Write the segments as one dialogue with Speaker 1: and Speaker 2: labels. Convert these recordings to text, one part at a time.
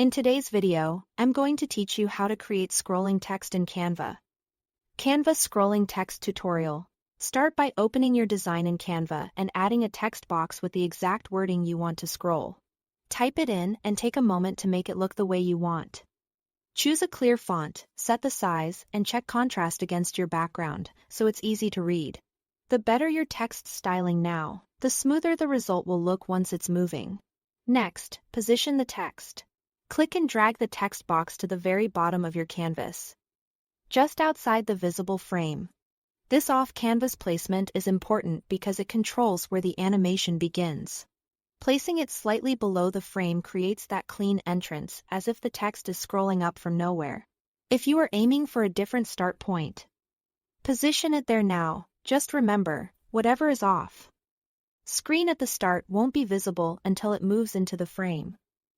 Speaker 1: In today's video, I'm going to teach you how to create scrolling text in Canva. Canva scrolling text tutorial. Start by opening your design in Canva and adding a text box with the exact wording you want to scroll. Type it in and take a moment to make it look the way you want. Choose a clear font, set the size, and check contrast against your background, so it's easy to read. The better your text styling now, the smoother the result will look once it's moving. Next, position the text. Click and drag the text box to the very bottom of your canvas, just outside the visible frame. This off-canvas placement is important because it controls where the animation begins. Placing it slightly below the frame creates that clean entrance, as if the text is scrolling up from nowhere. If you are aiming for a different start point, position it there now. Just remember, whatever is off screen at the start won't be visible until it moves into the frame.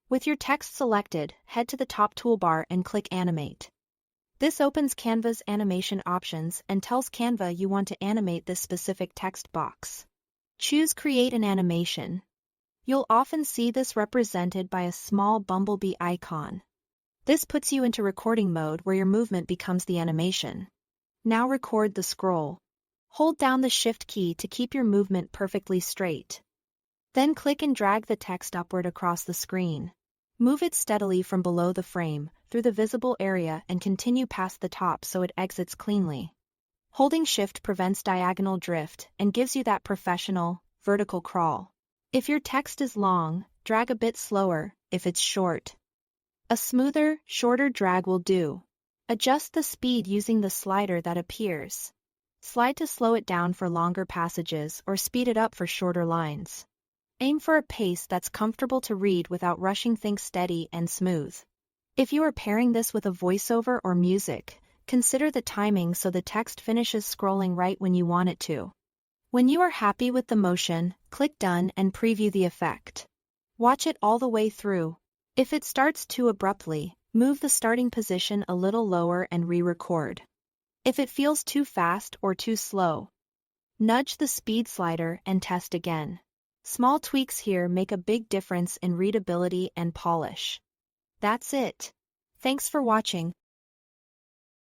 Speaker 1: With your text selected, head to the top toolbar and click Animate. This opens Canva's animation options and tells Canva you want to animate this specific text box. Choose Create an Animation. You'll often see this represented by a small bumblebee icon. This puts you into recording mode where your movement becomes the animation. Now record the scroll. Hold down the Shift key to keep your movement perfectly straight. Then click and drag the text upward across the screen. Move it steadily from below the frame, through the visible area and continue past the top so it exits cleanly. Holding Shift prevents diagonal drift and gives you that professional, vertical crawl. If your text is long, drag a bit slower. If it's short, a smoother, shorter drag will do. Adjust the speed using the slider that appears. Slide to slow it down for longer passages or speed it up for shorter lines. Aim for a pace that's comfortable to read without rushing. Think steady and smooth. If you are pairing this with a voiceover or music, consider the timing so the text finishes scrolling right when you want it to. When you are happy with the motion, click Done and preview the effect. Watch it all the way through. If it starts too abruptly, move the starting position a little lower and re-record. If it feels too fast or too slow, nudge the speed slider and test again. Small tweaks here make a big difference in readability and polish. That's it. Thanks for watching.